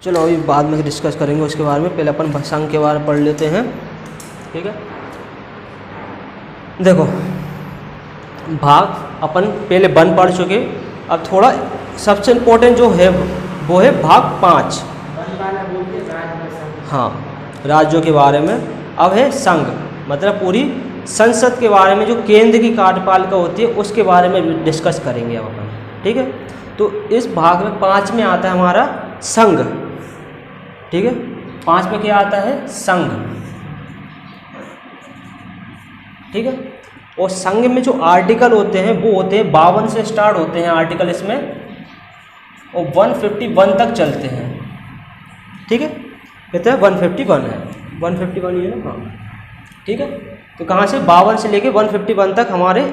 चलो अभी बाद में डिस्कस करेंगे उसके बारे में, पहले अपन संघ के बारे में पढ़ लेते हैं। ठीक है, देखो भाग अपन पहले वन पढ़ चुके, अब थोड़ा सबसे इम्पोर्टेंट जो है वो है भाग 5। हाँ, राज्यों के बारे में। अब है संघ, मतलब पूरी संसद के बारे में, जो केंद्र की कार्यपालिका होती है उसके बारे में डिस्कस करेंगे अब अपन। ठीक है, तो इस भाग में 5 में आता है हमारा संघ। ठीक है, 5 में क्या आता है? संघ। ठीक है, और संघ में जो आर्टिकल होते हैं वो होते हैं 52 से स्टार्ट होते हैं आर्टिकल इसमें, और 151 तक चलते हैं। ठीक है, कहते हैं 151 है, 151 ये ना। हाँ ठीक है, तो कहाँ से 52 से लेके 151 तक हमारे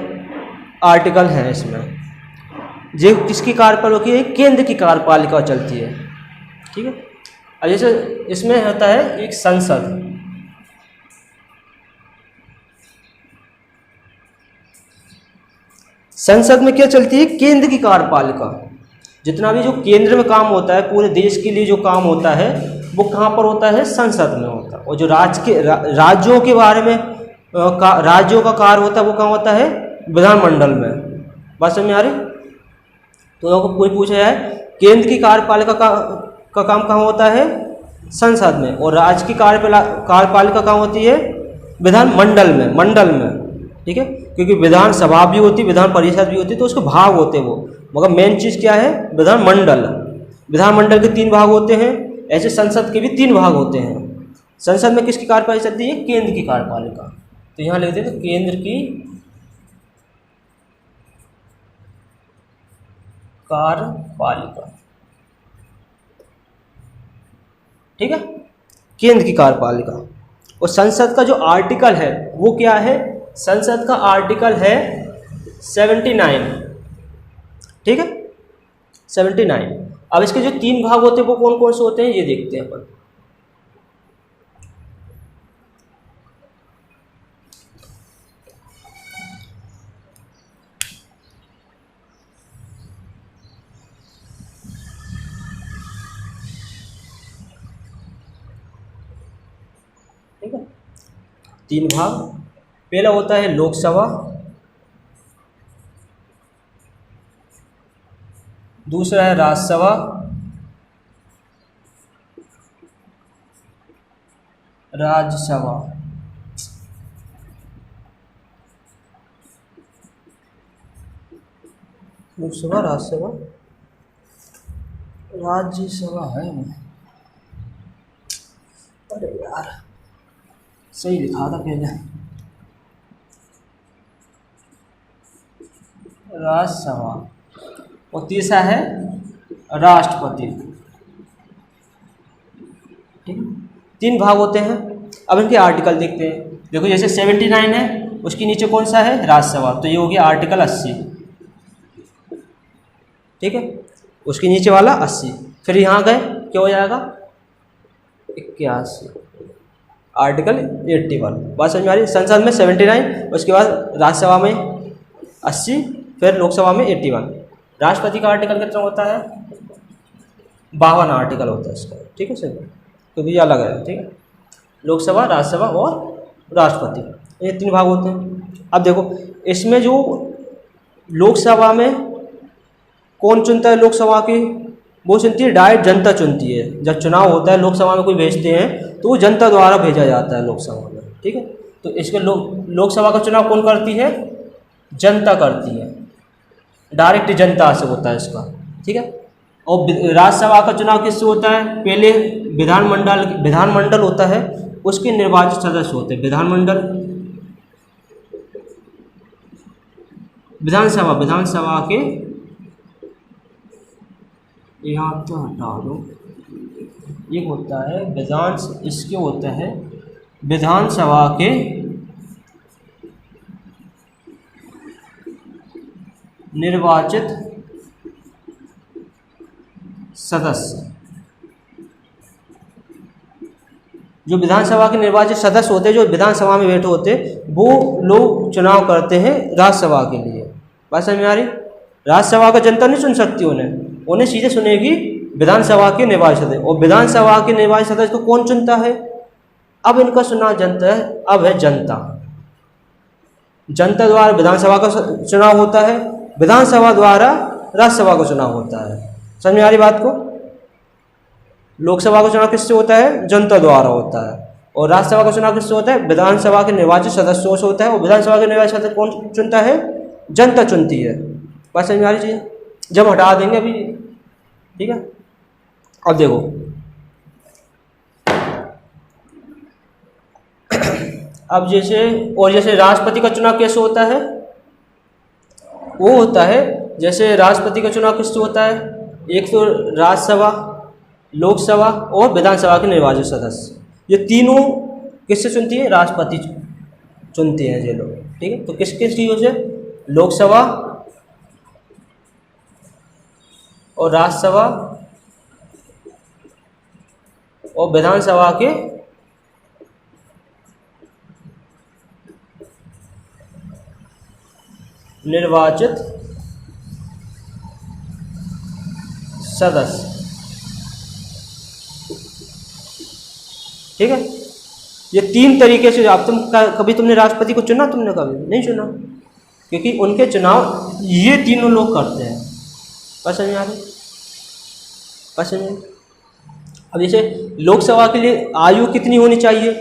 आर्टिकल हैं इसमें। जो किसकी कार्यपालिका है? केंद्र की कार्यपालिका चलती है। ठीक है, अब जैसे इसमें होता है एक संसद। संसद में क्या चलती है? केंद्र की कार्यपालिका। जितना भी जो केंद्र में काम होता है, पूरे देश के लिए जो काम होता है वो कहाँ पर होता है? संसद में होता है। और जो राज्यों के बारे में राज्यों का कार्य होता है वो कहाँ होता है? विधानमंडल में। बात समझ में आ रही? तो कोई पूछा जाए केंद्र की कार्यपालिका का काम कहाँ होता है? संसद में। और राज्य की कार्यपालिका कहाँ होती है? विधानमंडल में, मंडल में। ठीक है, क्योंकि विधानसभा भी होती है, विधान परिषद भी होती है, तो उसके भाग होते हैं वो, मगर मेन चीज़ क्या है? विधानमंडल। विधानमंडल के 3 भाग होते हैं, ऐसे संसद के भी 3 भाग होते हैं। संसद में किसकी कार्यपालिका चलती है? केंद्र की कार्यपालिका। तो यहाँ लिखते हैं केंद्र की कार्यपालिका। ठीक है, केंद्र की कार्यपालिका। और संसद का जो आर्टिकल है वो क्या है? संसद का आर्टिकल है 79। ठीक है, 79। अब इसके जो 3 भाग होते हैं वो कौन कौन से होते हैं ये देखते हैं अपन। ठीक है, 3 भाग। पहला होता है लोकसभा, दूसरा है राज्यसभा, राज्यसभा, लोकसभा, राज्यसभा, राज्यसभा है। अरे यार सही लिखा था पहले, राज्यसभा। और तीसरा है राष्ट्रपति। ठीक है, 3 भाग होते हैं। अब इनके आर्टिकल देखते हैं। देखो जैसे 79 है, उसके नीचे कौन सा है? राज्यसभा, तो ये हो गया आर्टिकल 80। ठीक है, उसके नीचे वाला 80। फिर यहाँ गए क्या हो जाएगा? 81, आर्टिकल 81। बात समझ में आ रही? संसद में 79, उसके बाद राज्यसभा में 80, फिर लोकसभा में 81। राष्ट्रपति का आर्टिकल कितना होता है? 52 आर्टिकल होता है इसका। ठीक है सर, तो ये अलग है। ठीक है, लोकसभा, राज्यसभा और राष्ट्रपति, ये 3 भाग होते हैं। अब देखो इसमें जो लोकसभा में कौन चुनता है? लोकसभा की वो चुनती है डायरेक्ट जनता चुनती है। जब चुनाव होता है लोकसभा में कोई भेजते हैं तो वो जनता द्वारा भेजा जाता है लोकसभा में। ठीक है, तो इसके लोकसभा का चुनाव कौन करती है? जनता करती है, डायरेक्ट जनता से होता है इसका। ठीक है, और राज्यसभा का चुनाव किससे होता है? पहले विधानमंडल होता है, उसके निर्वाचित सदस्य होते हैं। विधानसभा के, यहाँ तो हटा दो, ये होता है इसके होता है विधानसभा के निर्वाचित सदस्य। जो विधानसभा के निर्वाचित सदस्य होते हैं, जो विधानसभा में बैठे होते हैं, वो लोग चुनाव करते हैं राज्यसभा के लिए। बात समझ में आ रही? राज्यसभा का जनता नहीं चुन सकती उन्हें सीधे सुनेगी विधानसभा के निर्वाचित सदस्य, और विधानसभा के निर्वाचित सदस्य को कौन चुनता है? अब इनका चुनाव जनता है, अब है जनता। जनता द्वारा विधानसभा का चुनाव होता है, विधानसभा द्वारा राज्यसभा का चुनाव होता है। समझ में आ रही बात को? लोकसभा का चुनाव किससे होता है? जनता द्वारा होता है। और राज्यसभा का चुनाव किससे होता है? विधानसभा के निर्वाचित सदस्यों से होता है। और विधानसभा के निर्वाचित सदस्य कौन चुनता है? जनता चुनती है। बात समझ में आ रही चीज़? जब हटा देंगे अभी, ठीक है। अब देखो, अब जैसे राष्ट्रपति का चुनाव कैसे होता है? वो होता है जैसे राष्ट्रपति का चुनाव किससे होता है? एक तो राज्यसभा, लोकसभा और विधानसभा के निर्वाचित सदस्य, ये तीनों किससे चुनती है? राष्ट्रपति चुनते हैं ये लोग, ठीक है। तो किस किस चीज़ों से? लोकसभा और राज्यसभा और विधानसभा के निर्वाचित सदस्य, ठीक है। ये तीन तरीके से, आप कभी तुमने राष्ट्रपति को चुना? तुमने कभी नहीं चुना, क्योंकि उनके चुनाव ये तीनों लोग करते हैं। पसंद आ रही? पसंद? अब जैसे लोकसभा के लिए आयु कितनी होनी चाहिए?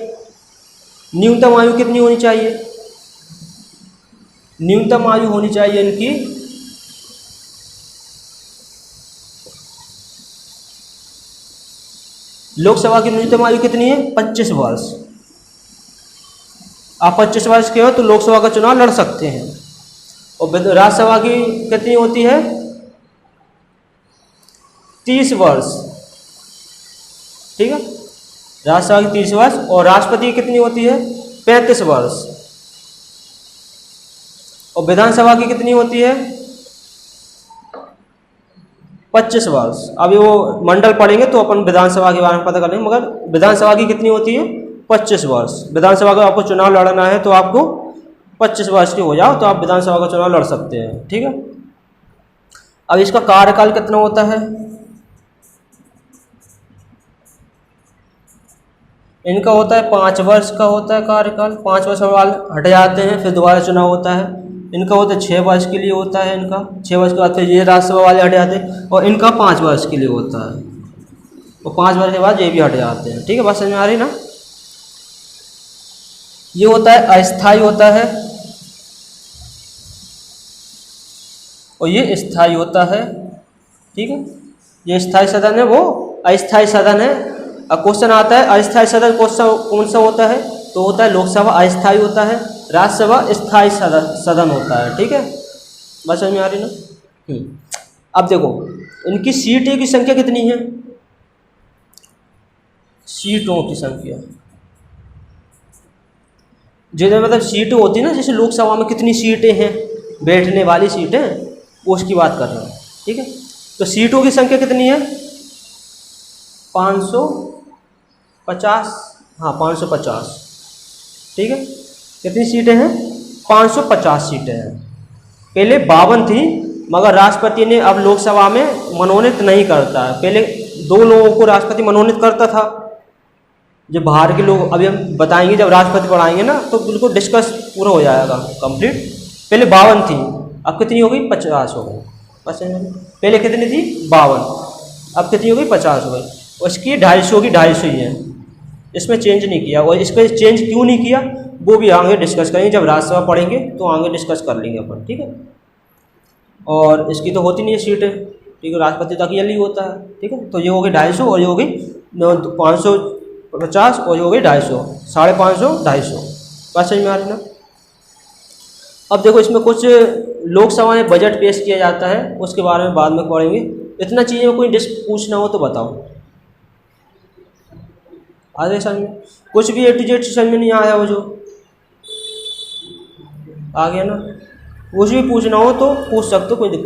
न्यूनतम आयु कितनी होनी चाहिए? न्यूनतम आयु होनी चाहिए इनकी न्यूनतम आयु कितनी है? 25 वर्ष। आप 25 वर्ष के हो तो लोकसभा का चुनाव लड़ सकते हैं। और राज्यसभा की कितनी होती है? 30 वर्ष, ठीक है। राज्यसभा की 30 वर्ष। और राष्ट्रपति की कितनी होती है? 35 वर्ष। और विधानसभा की कितनी होती है? 25 वर्ष। अभी वो मंडल पढ़ेंगे तो अपन विधानसभा के बारे में पता करेंगे, मगर विधानसभा की कितनी होती है? 25 वर्ष। विधानसभा का आपको चुनाव लड़ना है तो आपको 25 वर्ष के हो जाओ तो आप विधानसभा का चुनाव लड़ सकते हैं, ठीक है। अब इसका कार्यकाल कितना होता है? इनका होता है 5 वर्ष का होता है कार्यकाल। 5 वर्ष बाद हट जाते हैं, फिर दोबारा चुनाव होता है। इनका होता है 6 वर्ष के लिए होता है। इनका 6 वर्ष के बाद फिर ये राज्यसभा वाले हट जाते हैं। और इनका 5 वर्ष के लिए होता है, और 5 वर्ष के बाद ये भी हट जाते हैं, ठीक है। बात समझ में आ रही ना? ये होता है अस्थायी होता है, और ये स्थायी होता है, ठीक है। ये स्थायी सदन है, वो अस्थायी सदन है। अब क्वेश्चन आता है अस्थायी सदन कौन सा होता है? तो होता है लोकसभा अस्थायी होता है, राज्यसभा स्थायी सदन होता है, ठीक है। बस समझ में आ रही ना? अब देखो इनकी सीटें की संख्या कितनी है? सीटों की संख्या, जैसे मतलब सीटें होती है ना, जैसे लोकसभा में कितनी सीटें हैं, बैठने वाली सीटें, उसकी बात कर रहा हूँ, ठीक है। तो सीटों की संख्या कितनी है? 550, हाँ 550, ठीक है। कितनी सीटें हैं? 550 सीटें हैं। पहले 52 थी, मगर राष्ट्रपति ने अब लोकसभा में मनोनीत नहीं करता है। पहले 2 लोगों को राष्ट्रपति मनोनीत करता था। जब बाहर के लोग, अभी हम बताएंगे जब राष्ट्रपति पढ़ाएंगे ना, तो बिल्कुल डिस्कस पूरा हो जाएगा कंप्लीट। पहले 52 थी, अब कितनी हो गई? 50 हो गई। बस पहले कितनी थी? 52, अब कितनी हो गई? 50 हो गई। उसकी 250 की 250 ही है, इसमें चेंज नहीं किया। और इस पर चेंज क्यों नहीं किया वो भी आगे डिस्कस करेंगे, जब राज्यसभा पढ़ेंगे तो आगे डिस्कस कर लेंगे अपन, ठीक है। और इसकी तो होती नहीं है सीटें, ठीक है, राष्ट्रपति तक ये होता है, ठीक है। तो ये हो गई 250 और ये हो गई 550 और ये हो गई 250, 550, 250। बात समझ में आ रही ना? अब देखो इसमें कुछ लोकसभा में बजट पेश किया जाता है, उसके बारे में बाद में पढ़ेंगे। इतना चीज़ें में कोई पूछना हो तो बताओ। आगे समझ में कुछ भी A to Z समझ में नहीं आया वो जो आ गया ना, कुछ भी पूछना हो तो पूछ सकते हो, कोई दिक्कत